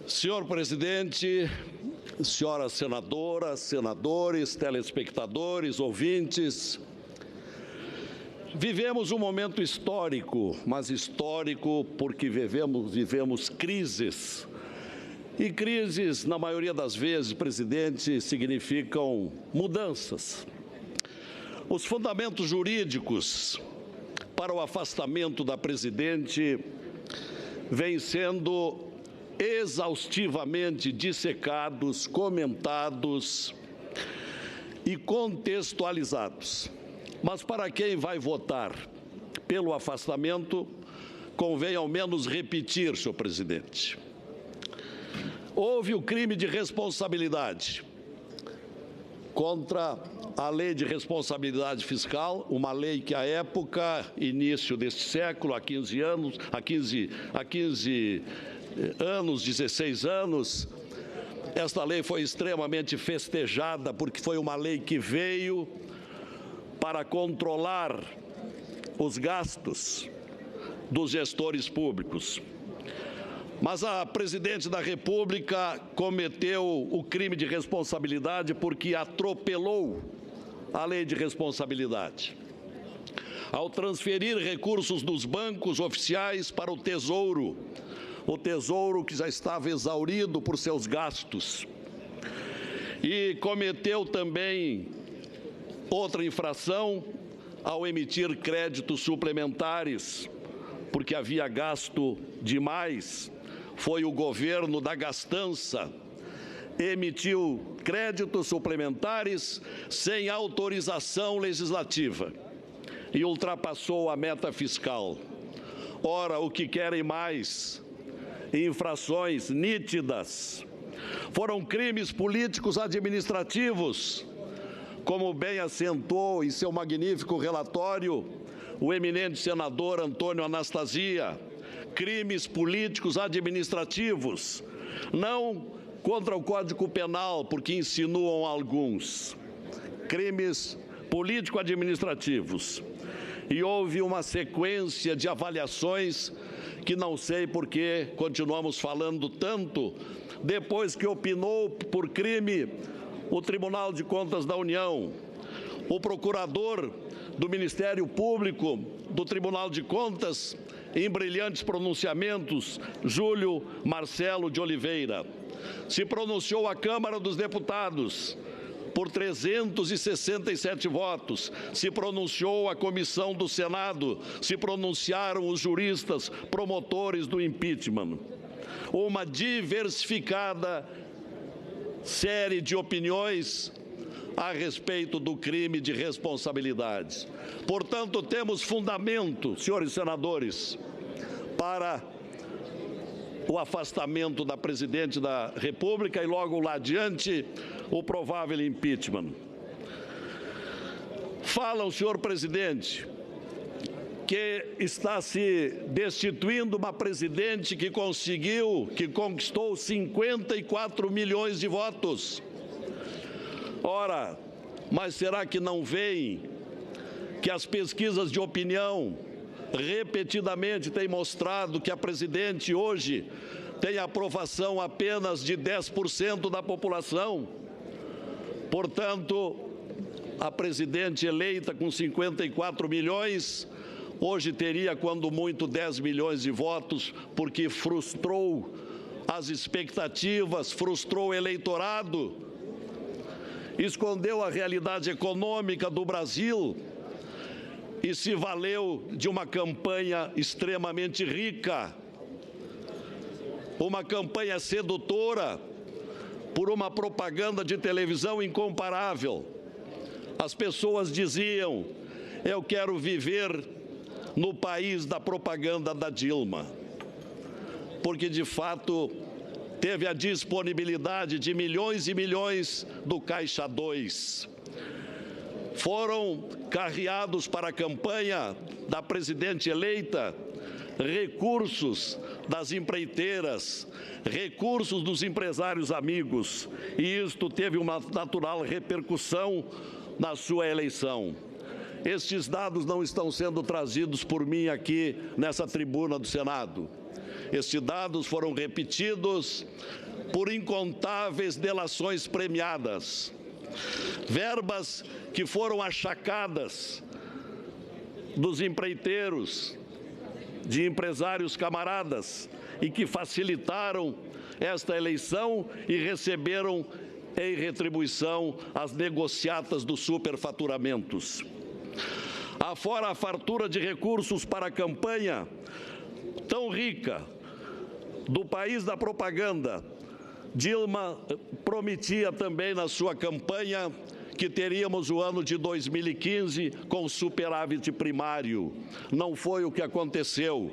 Senhor presidente, senhoras senadoras, senadores, telespectadores, ouvintes, vivemos um momento histórico, mas histórico porque vivemos crises. E crises, na maioria das vezes, presidente, significam mudanças. Os fundamentos jurídicos para o afastamento da presidente vêm sendo exaustivamente dissecados, comentados e contextualizados. Mas para quem vai votar pelo afastamento, convém ao menos repetir, senhor presidente. Houve o crime de responsabilidade contra a Lei de Responsabilidade Fiscal, uma lei que, à época, início deste século, há 15 anos, 16 anos, esta lei foi extremamente festejada, porque foi uma lei que veio para controlar os gastos dos gestores públicos. Mas a presidente da República cometeu o crime de responsabilidade porque atropelou a lei de responsabilidade. Ao transferir recursos dos bancos oficiais para o Tesouro que já estava exaurido por seus gastos. E cometeu também outra infração ao emitir créditos suplementares, porque havia gasto demais. Foi o governo da gastança, emitiu créditos suplementares sem autorização legislativa e ultrapassou a meta fiscal. Ora, o que querem mais? Infrações nítidas. Foram crimes políticos administrativos, como bem acentuou em seu magnífico relatório o eminente senador Antônio Anastasia. Crimes políticos administrativos, não contra o Código Penal, porque insinuam alguns. Crimes político-administrativos. E houve uma sequência de avaliações que não sei por que continuamos falando tanto, depois que opinou por crime o Tribunal de Contas da União, o procurador do Ministério Público do Tribunal de Contas, em brilhantes pronunciamentos, Júlio Marcelo de Oliveira. Se pronunciou a Câmara dos Deputados por 367 votos, se pronunciou a Comissão do Senado, se pronunciaram os juristas promotores do impeachment. Uma diversificada série de opiniões a respeito do crime de responsabilidade. Portanto, temos fundamento, senhores senadores, para o afastamento da presidente da República e logo lá adiante o provável impeachment. Falam, senhor presidente, que está se destituindo uma presidente que conquistou 54 milhões de votos. Ora, mas será que não veem que as pesquisas de opinião repetidamente têm mostrado que a presidente hoje tem aprovação apenas de 10% da população? Portanto, a presidente eleita com 54 milhões, hoje teria, quando muito, 10 milhões de votos, porque frustrou as expectativas, frustrou o eleitorado, escondeu a realidade econômica do Brasil e se valeu de uma campanha extremamente rica, uma campanha sedutora, por uma propaganda de televisão incomparável. As pessoas diziam: eu quero viver no país da propaganda da Dilma, porque de fato teve a disponibilidade de milhões e milhões do Caixa 2. Foram carreados para a campanha da presidente eleita recursos das empreiteiras, recursos dos empresários amigos, e isto teve uma natural repercussão na sua eleição. Estes dados não estão sendo trazidos por mim aqui nessa tribuna do Senado. Estes dados foram repetidos por incontáveis delações premiadas. Verbas que foram achacadas dos empreiteiros, de empresários camaradas, e que facilitaram esta eleição e receberam em retribuição as negociatas dos superfaturamentos. Afora a fartura de recursos para a campanha tão rica do país da propaganda, Dilma prometia também na sua campanha que teríamos o ano de 2015 com superávit primário. Não foi o que aconteceu.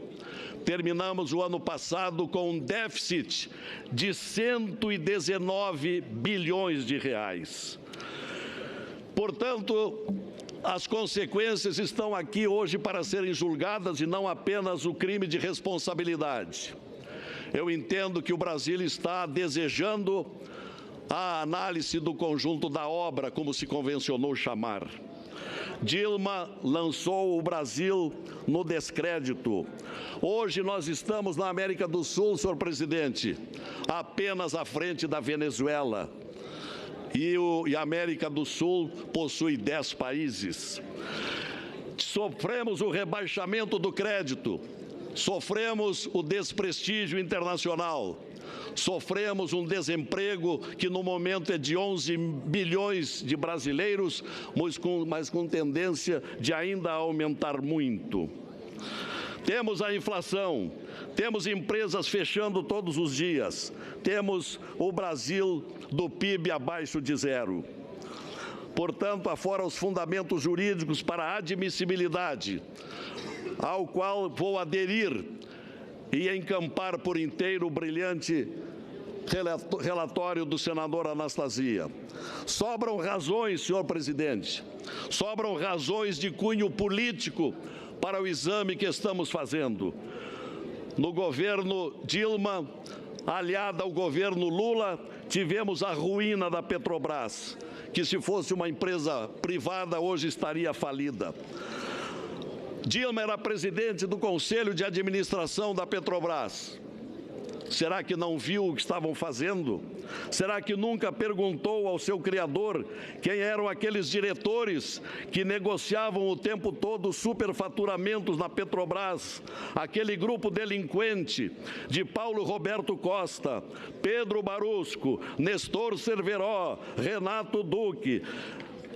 Terminamos o ano passado com um déficit de 119 bilhões de reais. Portanto, as consequências estão aqui hoje para serem julgadas e não apenas o crime de responsabilidade. Eu entendo que o Brasil está desejando a análise do conjunto da obra, como se convencionou chamar. Dilma lançou o Brasil no descrédito. Hoje nós estamos na América do Sul, senhor presidente, apenas à frente da Venezuela. E a América do Sul possui 10 países. Sofremos o rebaixamento do crédito, sofremos o desprestígio internacional, sofremos um desemprego que no momento é de 11 milhões de brasileiros, mas com tendência de ainda aumentar muito. Temos a inflação, temos empresas fechando todos os dias, temos o Brasil do PIB abaixo de zero. Portanto, afora os fundamentos jurídicos para a admissibilidade, ao qual vou aderir e encampar por inteiro o brilhante relatório do senador Anastasia. Sobram razões, senhor presidente, sobram razões de cunho político para o exame que estamos fazendo. No governo Dilma, aliada ao governo Lula, tivemos a ruína da Petrobras, que se fosse uma empresa privada hoje estaria falida. Dilma era presidente do Conselho de Administração da Petrobras. Será que não viu o que estavam fazendo? Será que nunca perguntou ao seu criador quem eram aqueles diretores que negociavam o tempo todo superfaturamentos na Petrobras? Aquele grupo delinquente de Paulo Roberto Costa, Pedro Barusco, Nestor Cerveró, Renato Duque,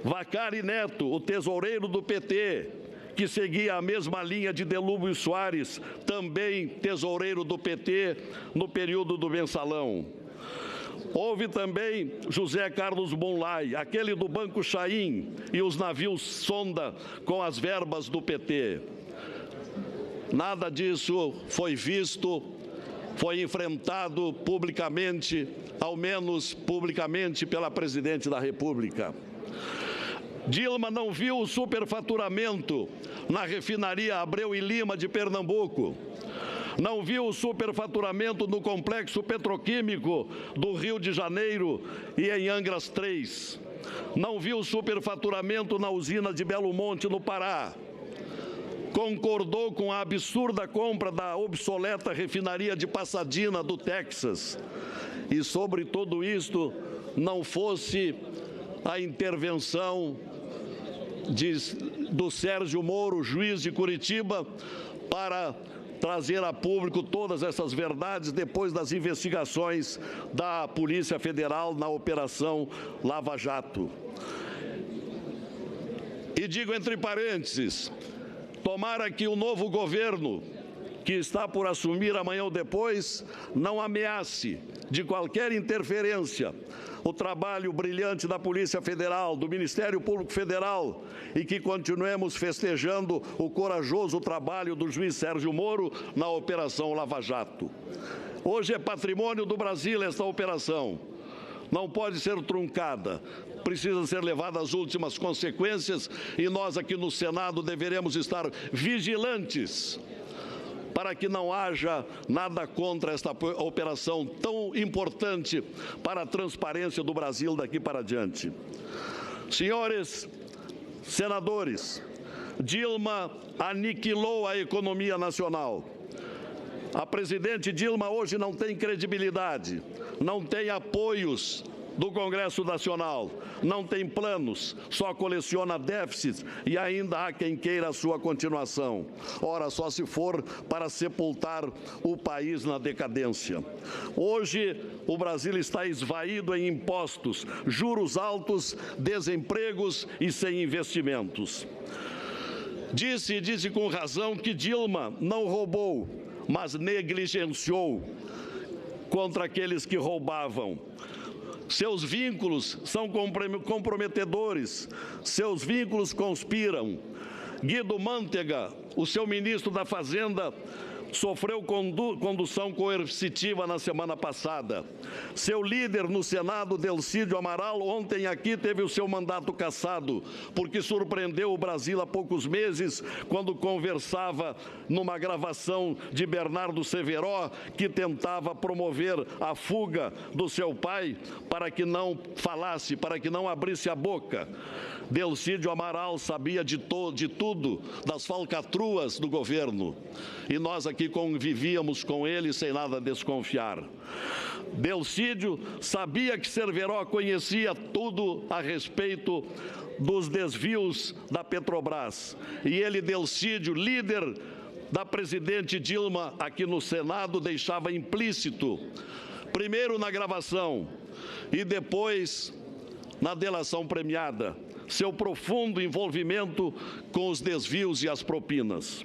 Vacari Neto, o tesoureiro do PT, que seguia a mesma linha de Delúbio Soares, também tesoureiro do PT, no período do Mensalão. Houve também José Carlos Bonlai, aquele do Banco Chaim e os navios sonda com as verbas do PT. Nada disso foi visto, foi enfrentado publicamente, ao menos publicamente, pela Presidente da República. Dilma não viu o superfaturamento na refinaria Abreu e Lima de Pernambuco. Não viu o superfaturamento no complexo petroquímico do Rio de Janeiro e em Angras 3. Não viu o superfaturamento na usina de Belo Monte, no Pará. Concordou com a absurda compra da obsoleta refinaria de Pasadena, do Texas. E sobre tudo isto, não fosse a intervenção do Sérgio Moro, juiz de Curitiba, para trazer a público todas essas verdades depois das investigações da Polícia Federal na Operação Lava Jato. E digo entre parênteses, tomara que o novo governo, que está por assumir amanhã ou depois, não ameace de qualquer interferência o trabalho brilhante da Polícia Federal, do Ministério Público Federal, e que continuemos festejando o corajoso trabalho do juiz Sérgio Moro na Operação Lava Jato. Hoje é patrimônio do Brasil esta operação. Não pode ser truncada, precisa ser levada às últimas consequências e nós aqui no Senado deveremos estar vigilantes para que não haja nada contra esta operação tão importante para a transparência do Brasil daqui para diante. Senhores senadores, Dilma aniquilou a economia nacional. A presidente Dilma hoje não tem credibilidade, não tem apoios do Congresso Nacional, não tem planos, só coleciona déficits e ainda há quem queira a sua continuação. Ora, só se for para sepultar o país na decadência. Hoje, o Brasil está esvaído em impostos, juros altos, desempregos e sem investimentos. Disse com razão que Dilma não roubou, mas negligenciou contra aqueles que roubavam. Seus vínculos são comprometedores, seus vínculos conspiram. Guido Mantega, o seu ministro da Fazenda, sofreu condução coercitiva na semana passada. Seu líder no Senado, Delcídio Amaral, ontem aqui teve o seu mandato cassado, porque surpreendeu o Brasil há poucos meses, quando conversava numa gravação de Bernardo Severo, que tentava promover a fuga do seu pai para que não falasse, para que não abrisse a boca. Delcídio Amaral sabia de tudo, das falcatruas do governo, e nós aqui convivíamos com ele sem nada desconfiar. Delcídio sabia que Severo conhecia tudo a respeito dos desvios da Petrobras, e ele, Delcídio, líder da presidente Dilma aqui no Senado, deixava implícito, primeiro na gravação e depois na delação premiada, seu profundo envolvimento com os desvios e as propinas.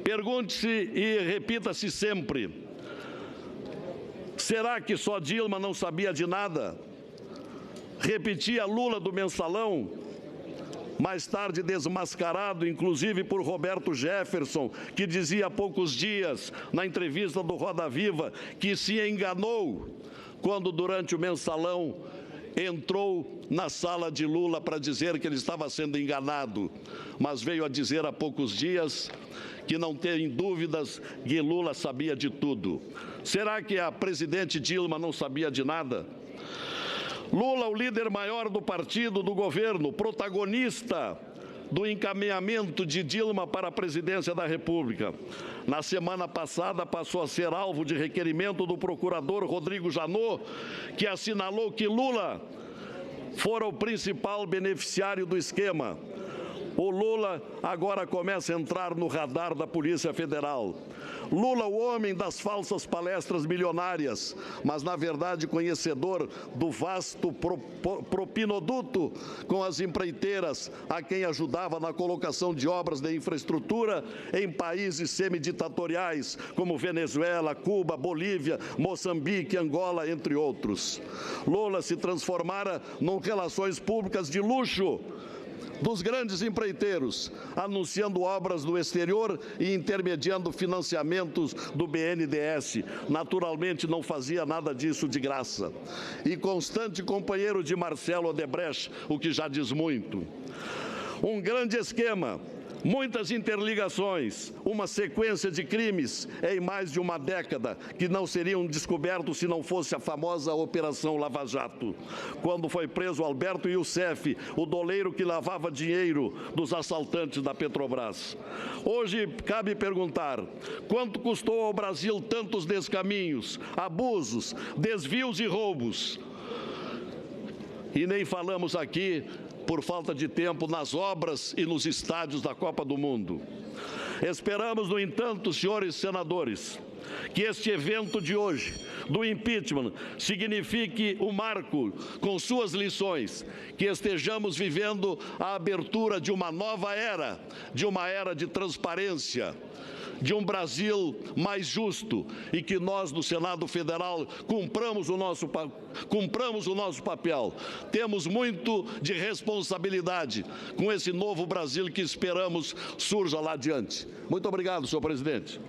Pergunte-se e repita-se sempre: será que só Dilma não sabia de nada? Repetia Lula do mensalão, mais tarde desmascarado, inclusive por Roberto Jefferson, que dizia há poucos dias, na entrevista do Roda Viva, que se enganou quando, durante o mensalão, entrou na sala de Lula para dizer que ele estava sendo enganado, mas veio a dizer há poucos dias que não tem dúvidas que Lula sabia de tudo. Será que a presidente Dilma não sabia de nada? Lula, o líder maior do partido, do governo, protagonista do encaminhamento de Dilma para a presidência da República. Na semana passada, passou a ser alvo de requerimento do procurador Rodrigo Janot, que assinalou que Lula fora o principal beneficiário do esquema. O Lula agora começa a entrar no radar da Polícia Federal. Lula, o homem das falsas palestras milionárias, mas, na verdade, conhecedor do vasto propinoduto com as empreiteiras, a quem ajudava na colocação de obras de infraestrutura em países semiditatoriais, como Venezuela, Cuba, Bolívia, Moçambique, Angola, entre outros. Lula se transformara em relações públicas de luxo dos grandes empreiteiros, anunciando obras no exterior e intermediando financiamentos do BNDES. Naturalmente, não fazia nada disso de graça. E constante companheiro de Marcelo Odebrecht, o que já diz muito. Um grande esquema, muitas interligações, uma sequência de crimes em mais de uma década que não seriam descobertos se não fosse a famosa Operação Lava Jato, quando foi preso Alberto Youssef, o doleiro que lavava dinheiro dos assaltantes da Petrobras. Hoje, cabe perguntar: quanto custou ao Brasil tantos descaminhos, abusos, desvios e roubos? E nem falamos aqui, por falta de tempo, nas obras e nos estádios da Copa do Mundo. Esperamos, no entanto, senhores senadores, que este evento de hoje, do impeachment, signifique um marco com suas lições, que estejamos vivendo a abertura de uma nova era, de uma era de transparência, de um Brasil mais justo, e que nós, do Senado Federal, cumpramos o nosso papel. Temos muito de responsabilidade com esse novo Brasil que esperamos surja lá adiante. Muito obrigado, senhor presidente.